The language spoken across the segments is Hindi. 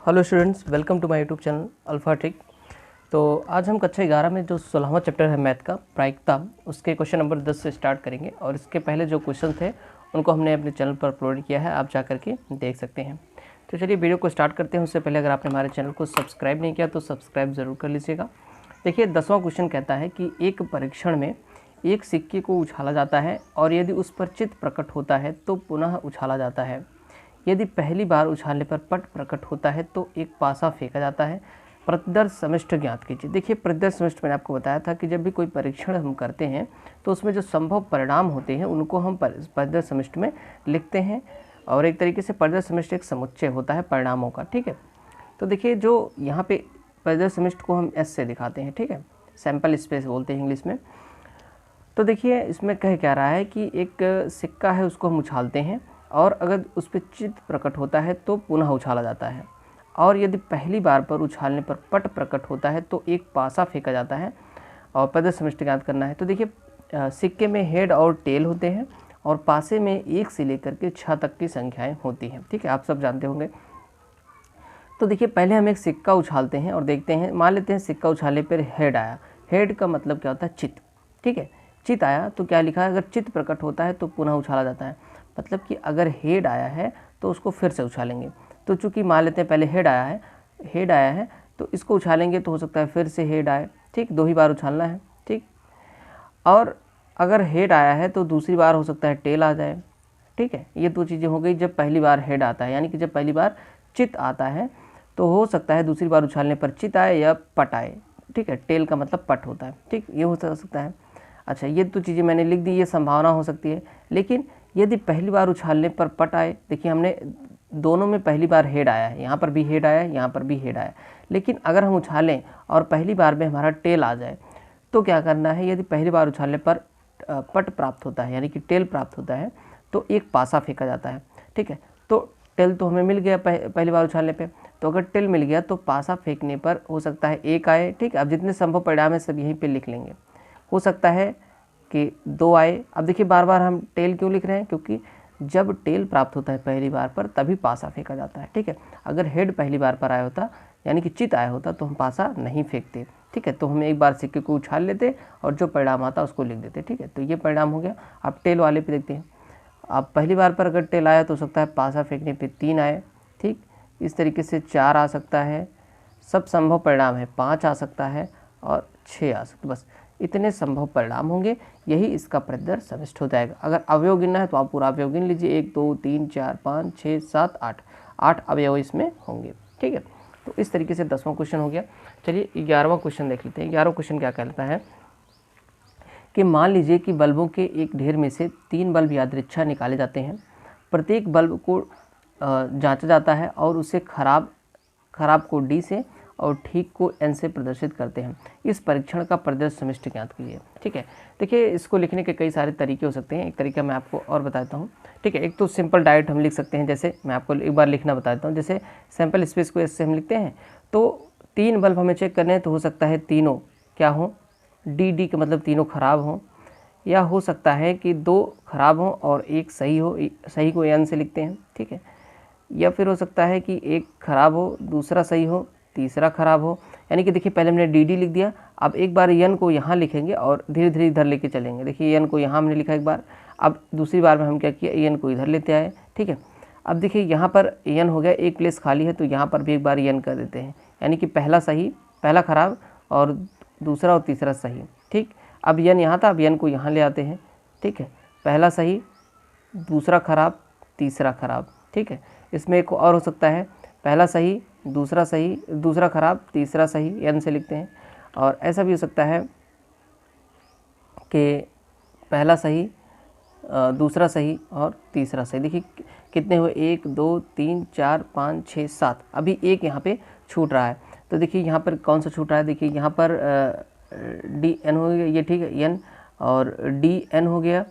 Hello students, welcome to my YouTube channel Alpha Trick. तो आज हम कक्षा 11 में जो 16वां चैप्टर है मैथ का प्रायिकता, उसके क्वेश्चन नंबर 10 से स्टार्ट करेंगे। और इसके पहले जो क्वेश्चन थे उनको हमने अपने चैनल पर अपलोड किया है, आप जा करके देख सकते हैं। तो चलिए वीडियो को स्टार्ट करते हैं। उससे पहले अगर आपने हमारे चैनल को सब्सक्राइब नहीं किया तो सब्सक्राइब ज़रूर कर लीजिएगा। देखिए 10वां क्वेश्चन कहता है कि एक परीक्षण में एक सिक्के को उछाला जाता है और यदि उस पर चित्त प्रकट होता है तो पुनः उछाला जाता है। यदि पहली बार उछालने पर पट प्रकट होता है तो एक पासा फेंका जाता है। प्रतिदर्श समिष्ट ज्ञात कीजिए। देखिए प्रतिदर्श समिष्ट मैंने आपको बताया था कि जब भी कोई परीक्षण हम करते हैं तो उसमें जो संभव परिणाम होते हैं उनको हम प्रतिदर्श समिष्ट में लिखते हैं। और एक तरीके से प्रतिदर्श समिष्ट एक समुच्चय होता है परिणामों का, ठीक है। तो देखिए जो यहाँ पे प्रतिदर्श समिष्ट को हम एस से दिखाते हैं, ठीक है, सैंपल स्पेस बोलते हैं इंग्लिश में। तो देखिए इसमें कह क्या रहा है कि एक सिक्का है, उसको हम उछालते हैं और अगर उस पर चित्त प्रकट होता है तो पुनः उछाला जाता है। और यदि पहली बार पर उछालने पर पट प्रकट होता है तो एक पासा फेंका जाता है और प्रतिदर्श समिष्ट ज्ञात करना है। तो देखिए सिक्के में हेड और टेल होते हैं और पासे में 1 से लेकर के 6 तक की संख्याएं होती हैं, ठीक है, आप सब जानते होंगे। तो देखिए पहले हम एक सिक्का उछालते हैं और देखते हैं, मान लेते हैं सिक्का उछालने पर हेड आया। हेड का मतलब क्या होता है? चित्त, ठीक है। चित्त आया तो क्या लिखा है? अगर चित्त प्रकट होता है तो पुनः उछाला जाता है। मतलब कि अगर हेड आया है तो उसको फिर से उछालेंगे। तो चूंकि मान लेते हैं पहले हेड आया है तो इसको उछालेंगे तो हो सकता है फिर से हेड आए, ठीक, 2 ही बार उछालना है, ठीक। और अगर हेड आया है तो दूसरी बार हो सकता है टेल आ जाए, ठीक है। ये 2 चीज़ें हो गई जब पहली बार हेड आता है, यानी कि जब पहली बार चित्त आता है तो हो सकता है दूसरी बार उछालने पर चित्त आए या पट आए, ठीक है। टेल का मतलब पट होता है, ठीक, ये हो सकता है। अच्छा, ये 2 चीज़ें मैंने लिख दी, ये संभावना हो सकती है। लेकिन यदि पहली बार उछालने पर पट आए, देखिए हमने दोनों में पहली बार हेड आया है, यहाँ पर भी हेड आया है, यहाँ पर भी हेड आया। लेकिन अगर हम उछालें और पहली बार में हमारा टेल आ जाए तो क्या करना है? यदि पहली बार उछालने पर पट प्राप्त होता है, यानी कि टेल प्राप्त होता है, तो एक पासा फेंका जाता है, ठीक है। तो टेल तो हमें मिल गया पहली बार उछालने पे, तो अगर टेल मिल गया तो पासा फेंकने पर हो सकता है 1 आए, ठीक है। अब जितने संभव परिणाम है सब यहीं पे लिख लेंगे। हो सकता है कि 2 आए। अब देखिए बार बार हम टेल क्यों लिख रहे हैं? क्योंकि जब टेल प्राप्त होता है पहली बार पर तभी पासा फेंका जाता है, ठीक है। अगर हेड पहली बार पर आया होता, यानी कि चित्त आया होता, तो हम पासा नहीं फेंकते, ठीक है। तो हम एक बार सिक्के को उछाल लेते और जो परिणाम आता उसको लिख देते, ठीक है। तो ये परिणाम हो गया। अब टेल वाले पे देखते हैं। अब पहली बार पर अगर टेल आया तो हो सकता है पासा फेंकने पे 3 आए, ठीक। इस तरीके से 4 आ सकता है, सब संभव परिणाम है। 5 आ सकता है और 6 आ सकता है, बस इतने संभव परिणाम होंगे, यही इसका प्रतिदर्श समिष्ट हो जाएगा। अगर अवयव गिनना है तो आप पूरा अवयव गिन लीजिए, 1 2 3 4 5 6 7 8 अवयव इसमें होंगे, ठीक है। तो इस तरीके से 10वां क्वेश्चन हो गया। चलिए 11वां क्वेश्चन देख लेते हैं। 11वां क्वेश्चन क्या कहता है कि मान लीजिए कि बल्बों के एक ढेर में से 3 बल्ब यादृच्छा निकाले जाते हैं। प्रत्येक बल्ब को जांचा जाता है और उसे खराब को डी से और ठीक को एन से प्रदर्शित करते हैं। इस परीक्षण का प्रतिदर्श समिष्ट ज्ञात कीजिए, ठीक है। देखिए इसको लिखने के कई सारे तरीके हो सकते हैं। एक तरीका मैं आपको और बताता हूँ, ठीक है। एक तो सिंपल डायरेक्ट हम लिख सकते हैं, जैसे मैं आपको एक बार लिखना बताता हूँ। जैसे सैंपल स्पेस को ऐसे हम लिखते हैं तो 3 बल्ब हमें चेक करने हैं, तो हो सकता है तीनों क्या हो, डी का मतलब तीनों खराब हों, या हो सकता है कि 2 खराब हों और 1 सही हो, सही को एन से लिखते हैं, ठीक है। या फिर हो सकता है कि 1 खराब हो, दूसरा सही हो, तीसरा खराब हो। यानी कि देखिए पहले हमने डी लिख दिया, अब एक बार एन को यहाँ लिखेंगे और धीरे धीरे इधर लेके चलेंगे। देखिए एन को यहाँ हमने लिखा एक बार, अब दूसरी बार में हम क्या किया, एन को इधर लेते आए, ठीक है। अब देखिए यहाँ पर एन हो गया, एक प्लेस खाली है तो यहाँ पर भी एक बार एन कर देते हैं, यानी कि पहला सही, पहला खराब और दूसरा और तीसरा सही, ठीक। अब एन यहाँ था, अब एन को यहाँ ले आते हैं, ठीक है। पहला सही, दूसरा खराब, तीसरा खराब, ठीक है। इसमें एक और हो सकता है, पहला सही, दूसरा सही, दूसरा खराब, तीसरा सही, एन से लिखते हैं। और ऐसा भी हो सकता है कि पहला सही, दूसरा सही और तीसरा सही। देखिए कितने हुए, 1 2 3 4 5 6 7, अभी एक यहाँ पे छूट रहा है। तो देखिए यहाँ पर कौन सा छूट रहा है, देखिए यहाँ पर डी एन हो गया, ये ठीक है, एन और डी एन हो गया।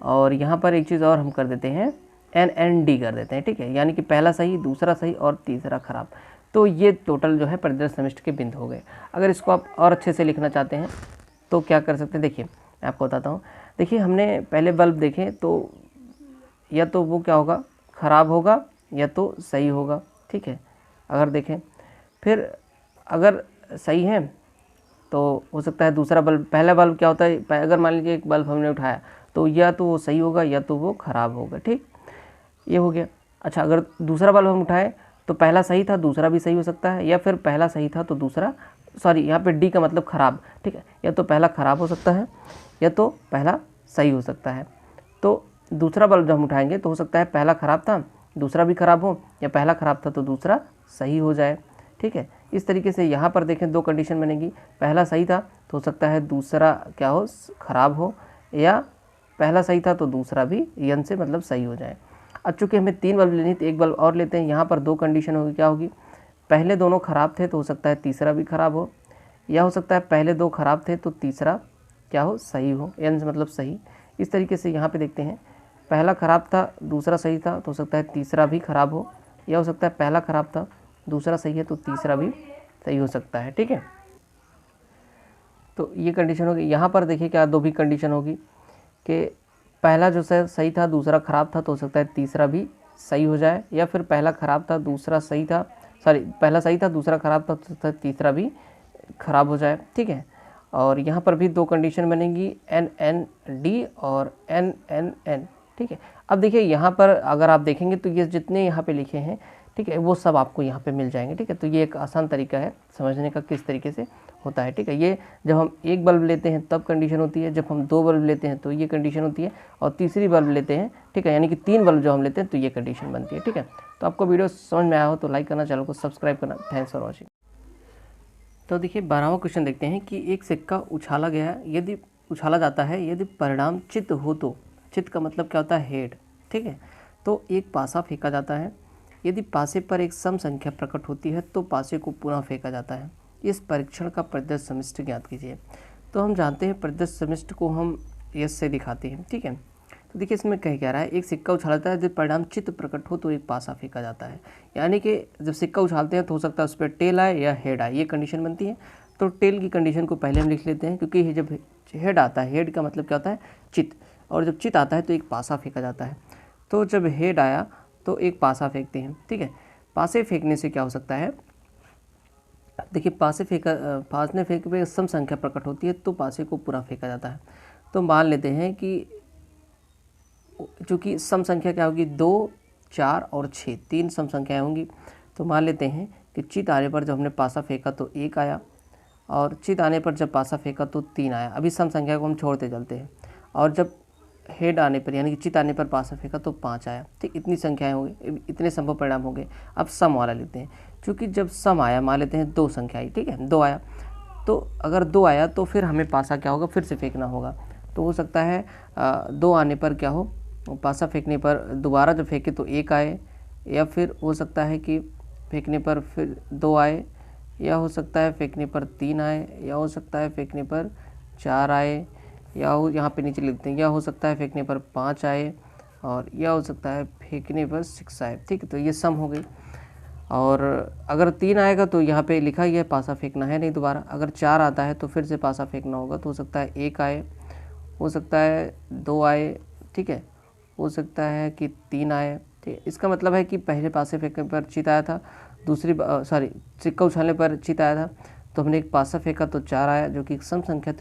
और यहाँ पर एक चीज़ और हम कर देते हैं, एन एन डी कर देते हैं, ठीक है। यानी कि पहला सही, दूसरा सही और तीसरा खराब। तो ये टोटल जो है प्रतिदर्श समिष्ट के बिंदु हो गए। अगर इसको आप और अच्छे से लिखना चाहते हैं तो क्या कर सकते हैं, देखिए मैं आपको बताता हूँ। देखिए हमने पहले बल्ब देखे तो या तो वो क्या होगा, खराब होगा या तो सही होगा, ठीक है। अगर देखें फिर अगर सही है तो हो सकता है दूसरा बल्ब, पहला बल्ब क्या होता है, अगर मान लीजिए एक बल्ब हमने उठाया तो या तो वो सही होगा या तो वो ख़राब होगा, ठीक, ये हो गया। अच्छा, अगर दूसरा बल्ब हम उठाएं तो पहला सही था दूसरा भी सही हो सकता है, या फिर पहला सही था तो दूसरा, सॉरी यहाँ पे डी का मतलब ख़राब, ठीक है, या तो पहला ख़राब हो सकता है या तो पहला सही हो सकता है। तो दूसरा बल्ब जब हम उठाएंगे तो हो सकता है पहला ख़राब था दूसरा भी ख़राब हो, या पहला ख़राब था तो दूसरा सही हो जाए, ठीक है। इस तरीके से यहाँ पर देखें दो कंडीशन बनेगी, पहला सही था तो हो सकता है दूसरा क्या हो, ख़राब हो, या पहला सही था तो दूसरा भी यन से मतलब सही हो जाए। अब चूँकि हमें 3 बल्ब लेनी तो एक बल्ब और लेते हैं, यहाँ पर दो कंडीशन होगी, क्या होगी, पहले दोनों ख़राब थे तो हो सकता है तीसरा भी ख़राब हो, या हो सकता है पहले दो ख़राब थे तो तीसरा क्या हो, सही हो, यन से मतलब सही। इस तरीके से यहाँ पे देखते हैं पहला ख़राब था दूसरा सही था तो हो सकता है तीसरा भी ख़राब हो, या हो सकता है पहला ख़राब था दूसरा सही है तो तीसरा भी सही हो सकता है, ठीक है। तो ये कंडीशन होगी। यहाँ पर देखिए क्या दो भी कंडीशन होगी कि पहला जो सही था दूसरा ख़राब था तो हो सकता है तीसरा भी सही हो जाए, या फिर पहला ख़राब था दूसरा सही था, सॉरी पहला सही था दूसरा ख़राब था तो तीसरा भी ख़राब हो जाए, ठीक है। और यहाँ पर भी दो कंडीशन बनेगी, एन एन डी और एन एन एन, ठीक है। अब देखिए यहाँ पर अगर आप देखेंगे तो ये जितने यहाँ पे लिखे हैं, ठीक है, वो सब आपको यहाँ पे मिल जाएंगे, ठीक है। तो ये एक आसान तरीका है समझने का किस तरीके से होता है, ठीक है। ये जब हम एक बल्ब लेते हैं तब कंडीशन होती है, जब हम दो बल्ब लेते हैं तो ये कंडीशन होती है, और तीसरी बल्ब लेते हैं, ठीक है, यानी कि 3 बल्ब जो हम लेते हैं तो ये कंडीशन बनती है, ठीक है। तो आपको वीडियो समझ में आया हो तो लाइक करना, चैनल को सब्सक्राइब करना। Thanks for watching. तो देखिए 12वां क्वेश्चन देखते हैं कि एक सिक्का उछाला गया है, यदि उछाला जाता है, यदि परिणाम चित्त हो तो, चित्त का मतलब क्या होता है, हेड, ठीक है। तो एक पासा फेंका जाता है, यदि पासे पर एक सम संख्या प्रकट होती है तो पासे को पुनः फेंका जाता है। इस परीक्षण का प्रदर्श समिष्ट ज्ञात कीजिए। तो हम जानते हैं प्रदर्श समिष्ट को हम यस से दिखाते हैं, ठीक है। तो देखिए इसमें क्या रहा है, एक सिक्का उछालता है, जब परिणाम चित्त प्रकट हो तो एक पासा फेंका जाता है, यानी कि जब सिक्का उछालते हैं तो हो सकता है उस पर टेल आए या हेड आए, ये कंडीशन बनती है। तो टेल की कंडीशन को पहले हम लिख लेते हैं, क्योंकि जब हेड आता है, हेड का मतलब क्या होता है, चित्त, और जब चित्त आता है तो एक पासा फेंका जाता है। तो जब हेड आया तो एक पासा फेंकते हैं, ठीक है। पासे फेंकने से क्या हो सकता है, देखिए पासे फेंक पे सम संख्या प्रकट होती है तो पासे को पूरा फेंका जाता है। तो मान लेते हैं कि चूँकि सम संख्या क्या होगी, 2, 4 और 6, 3 सम संख्याएँ होंगी। तो मान लेते हैं कि चित आने पर जब हमने पासा फेंका तो 1 आया, और चित आने पर जब पासा फेंका तो 3 आया। अभी सम संख्या को हम छोड़ते चलते हैं, और जब हेड आने पर यानी कि चित आने पर पासा फेंका तो 5 आया, ठीक, इतनी संख्याएँ होंगी, इतने संभव परिणाम हो गए। अब सम वाला लेते हैं, क्योंकि जब सम आया, मान लेते हैं 2 संख्या आई, ठीक है, 2 आया, तो अगर 2 आया तो फिर हमें पासा क्या होगा, फिर से फेंकना होगा। तो हो सकता है 2 आने पर क्या हो, पासा फेंकने पर दोबारा जब फेंके तो 1 आए, या फिर हो सकता है कि फेंकने पर फिर 2 आए, या हो सकता है फेंकने पर 3 आए, या हो सकता है फेंकने पर 4 आए, या हो यहाँ पे नीचे लिखते हैं, या हो सकता है फेंकने पर 5 आए, और या हो सकता है फेंकने पर 6 आए, ठीक है। तो ये सम हो गई। और अगर 3 आएगा तो यहाँ पे लिखा ही है पासा फेंकना है नहीं दोबारा। अगर 4 आता है तो फिर से पासा फेंकना होगा, तो हो सकता है 1 आए, हो सकता है 2 आए, ठीक है, हो सकता है कि 3 आए, ठीक है। इसका मतलब है कि पहले पासे फेंकने पर चित आया था, सॉरी सिक्का उछालने पर चित आया था, तो हमने एक पासा फेंका तो 4 आया, जो कि सम संख्या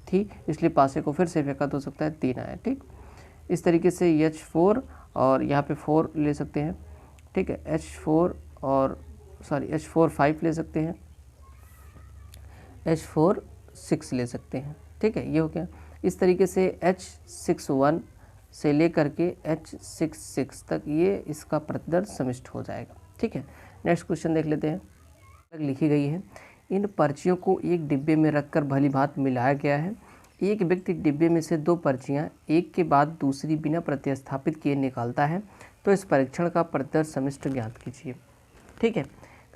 थी, इसलिए पासे को फिर से फेंका तो हो सकता है 3 आया, ठीक। इस तरीके से H4 और यहाँ पे 4 ले सकते हैं, ठीक है, H4 और H4 5 ले सकते हैं, H4 6 ले सकते हैं, ठीक है, ये हो गया। इस तरीके से H61 से लेकर के H66 तक ये इसका प्रतिदर्श समिष्ट हो जाएगा, ठीक है। नेक्स्ट क्वेश्चन देख लेते हैं। लिखी गई है, इन पर्चियों को एक डिब्बे में रखकर भली भांति मिलाया गया है। एक व्यक्ति डिब्बे में से 2 पर्चियां एक के बाद दूसरी बिना प्रतिस्थापित किए निकालता है, तो इस परीक्षण का प्रतिदर्श समिष्ट ज्ञात कीजिए, ठीक है।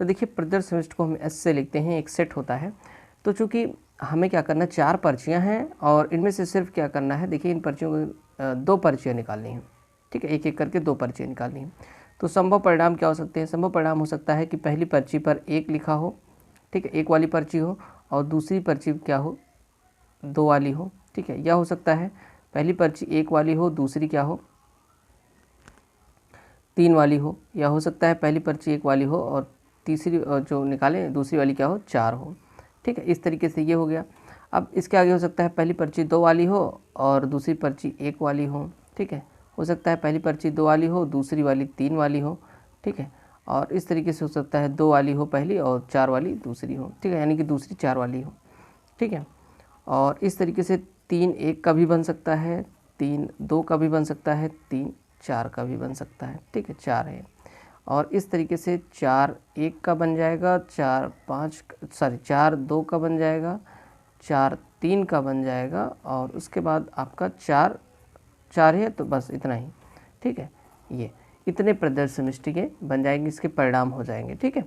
तो देखिए प्रतिदर्श समिष्ट को हम एस से लिखते हैं, एक सेट होता है। तो चूँकि हमें क्या करना है, 4 पर्चियाँ हैं और इनमें से सिर्फ क्या करना है, देखिए इन पर्चियों को 2 पर्चियाँ निकालनी हैं, ठीक है, एक एक करके 2 पर्चियाँ निकालनी हैं। तो संभव परिणाम क्या हो सकते हैं, संभव परिणाम हो सकता है कि पहली पर्ची पर 1 लिखा हो, ठीक है, 1 वाली पर्ची हो, और दूसरी पर्ची क्या हो, 2 वाली हो, ठीक है। या हो सकता है पहली पर्ची 1 वाली हो, दूसरी क्या हो, 3 वाली हो, या हो सकता है पहली पर्ची 1 वाली हो और तीसरी जो निकालें दूसरी वाली क्या हो, 4 हो। ठीक है, इस तरीके से ये हो गया। अब इसके आगे हो सकता है पहली पर्ची 2 वाली हो और दूसरी पर्ची 1 वाली हो। ठीक है, हो सकता है पहली पर्ची 2 वाली हो, दूसरी वाली 3 वाली हो। ठीक है, और इस तरीके से हो सकता है 2 वाली हो पहली और 4 वाली दूसरी हो। ठीक है, यानी कि दूसरी 4 वाली हो। ठीक है, और इस तरीके से 3 1 का भी बन सकता है, 3 2 का भी बन सकता है, 3 4 का भी बन सकता है। ठीक है, 4 है। और इस तरीके से 4 1 का बन जाएगा, 4 2 का बन जाएगा, 4 3 का बन जाएगा, और उसके बाद आपका 4 4 है, तो बस इतना ही। ठीक है, ये इतने प्रदर्श समष्टि के बन जाएंगे, इसके परिणाम हो जाएंगे। ठीक है,